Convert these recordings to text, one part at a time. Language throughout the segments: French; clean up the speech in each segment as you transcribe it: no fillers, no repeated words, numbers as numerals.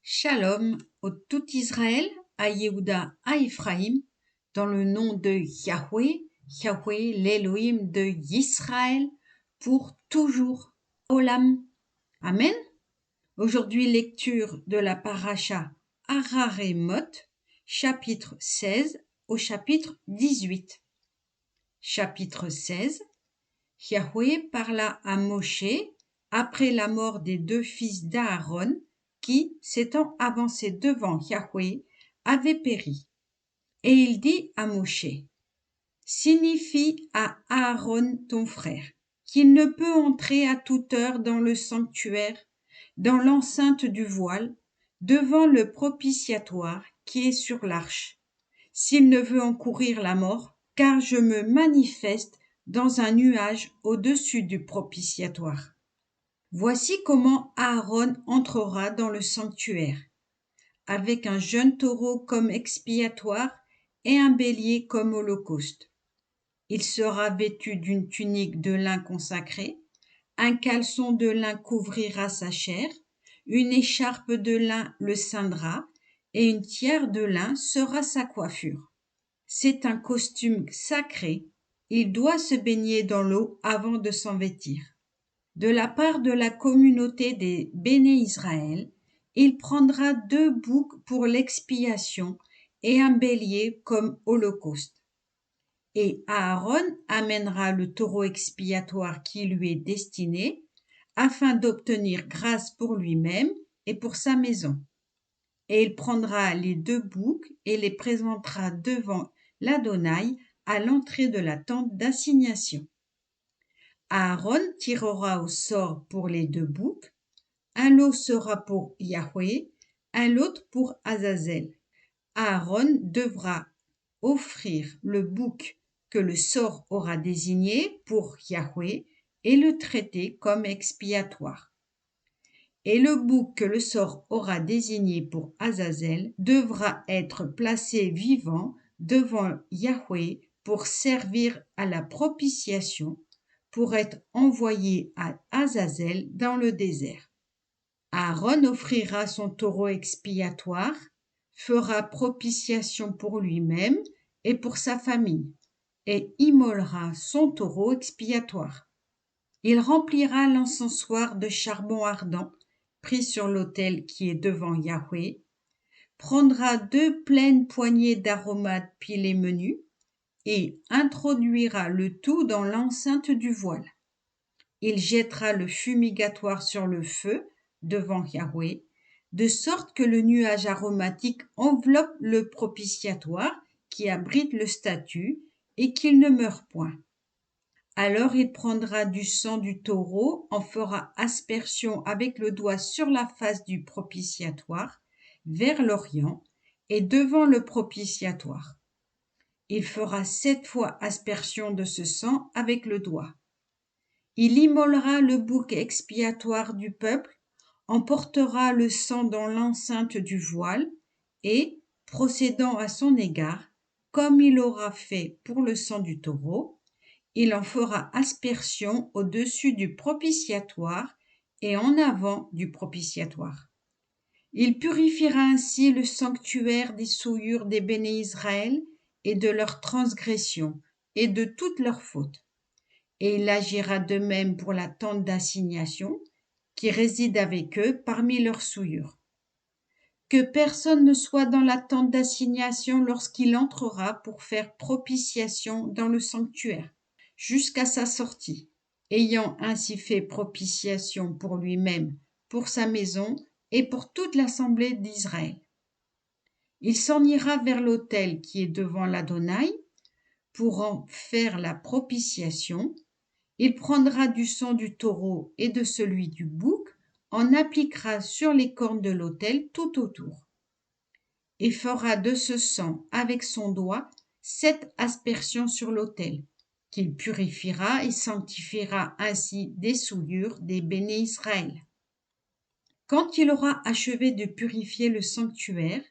Shalom au tout Israël, à Yehuda, à Ephraïm, dans le nom de Yahweh, Yahweh l'Elohim de Yisraël, pour toujours. Olam. Amen. Aujourd'hui, lecture de la paracha Araremot, chapitre 16 au chapitre 18. Chapitre 16. Yahweh parla à Moshe après la mort des deux fils d'Aaron qui, s'étant avancés devant Yahweh, avaient péri. Et il dit à Moshe, signifie à Aaron ton frère qu'il ne peut entrer à toute heure dans le sanctuaire, dans l'enceinte du voile, devant le propitiatoire qui est sur l'arche, s'il ne veut encourir la mort, car je me manifeste dans un nuage au-dessus du propitiatoire. Voici comment Aaron entrera dans le sanctuaire, avec un jeune taureau comme expiatoire et un bélier comme holocauste. Il sera vêtu d'une tunique de lin consacrée, un caleçon de lin couvrira sa chair, une écharpe de lin le ceindra, et une tiare de lin sera sa coiffure. C'est un costume sacré, il doit se baigner dans l'eau avant de s'en vêtir. De la part de la communauté des Béné Israël, il prendra 2 boucs pour l'expiation et un bélier comme holocauste. Et Aaron amènera le taureau expiatoire qui lui est destiné, afin d'obtenir grâce pour lui-même et pour sa maison. Et il prendra les 2 boucs et les présentera devant l'Adonai à l'entrée de la tente d'assignation. Aaron tirera au sort pour les 2 boucs, un lot sera pour Yahweh, un autre pour Azazel. Aaron devra offrir le bouc que le sort aura désigné pour Yahweh et le traiter comme expiatoire. Et le bouc que le sort aura désigné pour Azazel devra être placé vivant devant Yahweh pour servir à la propitiation, pour être envoyé à Azazel dans le désert. Aaron offrira son taureau expiatoire, fera propitiation pour lui-même et pour sa famille, et immolera son taureau expiatoire. Il remplira l'encensoir de charbon ardent, pris sur l'autel qui est devant Yahweh, prendra 2 pleines poignées d'aromates pilés menus, et introduira le tout dans l'enceinte du voile. Il jettera le fumigatoire sur le feu devant Yahweh, de sorte que le nuage aromatique enveloppe le propitiatoire qui abrite le statut et qu'il ne meure point. Alors il prendra du sang du taureau, en fera aspersion avec le doigt sur la face du propitiatoire, vers l'orient, et devant le propitiatoire. Il fera 7 fois aspersion de ce sang avec le doigt. Il immolera le bouc expiatoire du peuple, emportera le sang dans l'enceinte du voile, et, procédant à son égard, comme il aura fait pour le sang du taureau, il en fera aspersion au-dessus du propitiatoire et en avant du propitiatoire. Il purifiera ainsi le sanctuaire des souillures des Béné Israël et de leurs transgressions et de toutes leurs fautes. Et il agira de même pour la tente d'assignation qui réside avec eux parmi leurs souillures. Que personne ne soit dans la tente d'assignation lorsqu'il entrera pour faire propitiation dans le sanctuaire, jusqu'à sa sortie, ayant ainsi fait propitiation pour lui-même, pour sa maison et pour toute l'assemblée d'Israël. Il s'en ira vers l'autel qui est devant l'Adonai pour en faire la propitiation. Il prendra du sang du taureau et de celui du bouc, en appliquera sur les cornes de l'autel tout autour, et fera de ce sang avec son doigt 7 aspersions sur l'autel, qu'il purifiera et sanctifiera ainsi des souillures des Béné Israël. Quand il aura achevé de purifier le sanctuaire,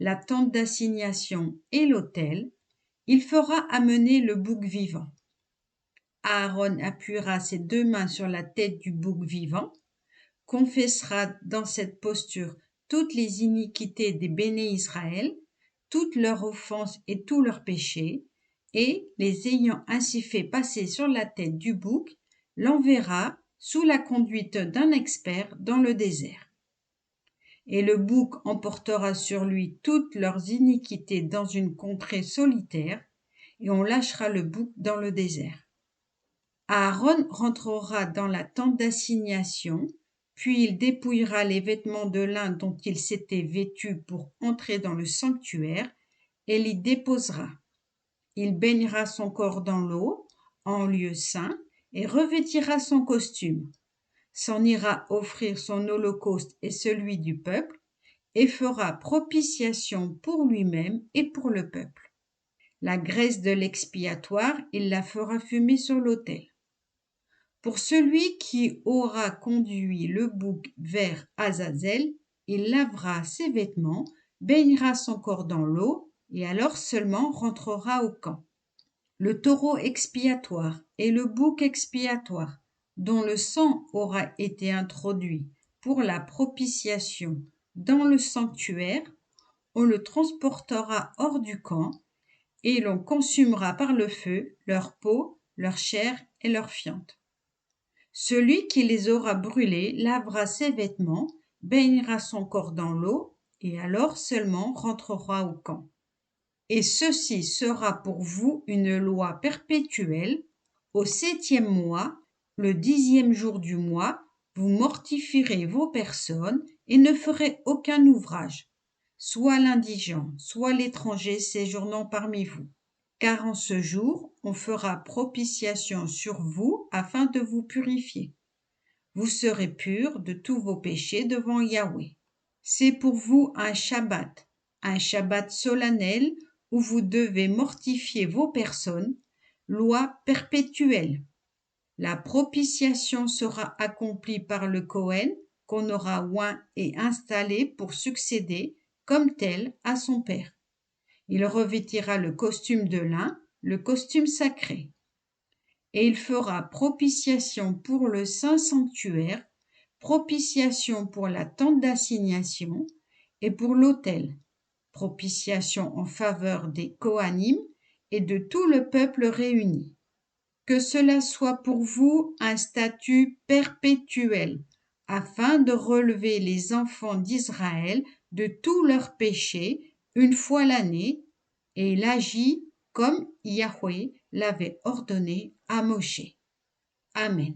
la tente d'assignation et l'autel, il fera amener le bouc vivant. Aaron appuiera ses 2 mains sur la tête du bouc vivant, confessera dans cette posture toutes les iniquités des béné Israël, toutes leurs offenses et tous leurs péchés, et, les ayant ainsi fait passer sur la tête du bouc, l'enverra sous la conduite d'un expert dans le désert. Et le bouc emportera sur lui toutes leurs iniquités dans une contrée solitaire, et on lâchera le bouc dans le désert. Aaron rentrera dans la tente d'assignation, puis il dépouillera les vêtements de lin dont il s'était vêtu pour entrer dans le sanctuaire, et l'y déposera. Il baignera son corps dans l'eau, en lieu saint, et revêtira son costume, s'en ira offrir son holocauste et celui du peuple, et fera propitiation pour lui-même et pour le peuple. La graisse de l'expiatoire, il la fera fumer sur l'autel. Pour celui qui aura conduit le bouc vers Azazel, il lavera ses vêtements, baignera son corps dans l'eau, et alors seulement rentrera au camp. Le taureau expiatoire et le bouc expiatoire, dont le sang aura été introduit pour la propitiation dans le sanctuaire, on le transportera hors du camp, et l'on consumera par le feu leur peau, leur chair et leur fiente. Celui qui les aura brûlés lavera ses vêtements, baignera son corps dans l'eau, et alors seulement rentrera au camp. Et ceci sera pour vous une loi perpétuelle. Au 7e mois, le 10e jour du mois, vous mortifierez vos personnes et ne ferez aucun ouvrage, soit l'indigent, soit l'étranger séjournant parmi vous. Car en ce jour, on fera propitiation sur vous afin de vous purifier. Vous serez purs de tous vos péchés devant Yahweh. C'est pour vous un Shabbat solennel où vous devez mortifier vos personnes, loi perpétuelle. La propitiation sera accomplie par le Kohen qu'on aura oint et installé pour succéder comme tel à son père. Il revêtira le costume de lin, le costume sacré. Et il fera propitiation pour le saint sanctuaire, propitiation pour la tente d'assignation et pour l'autel, propitiation en faveur des Kohanim et de tout le peuple réuni. Que cela soit pour vous un statut perpétuel, afin de relever les enfants d'Israël de tous leurs péchés une fois l'année, et il agit comme Yahweh l'avait ordonné à Moshe. Amen.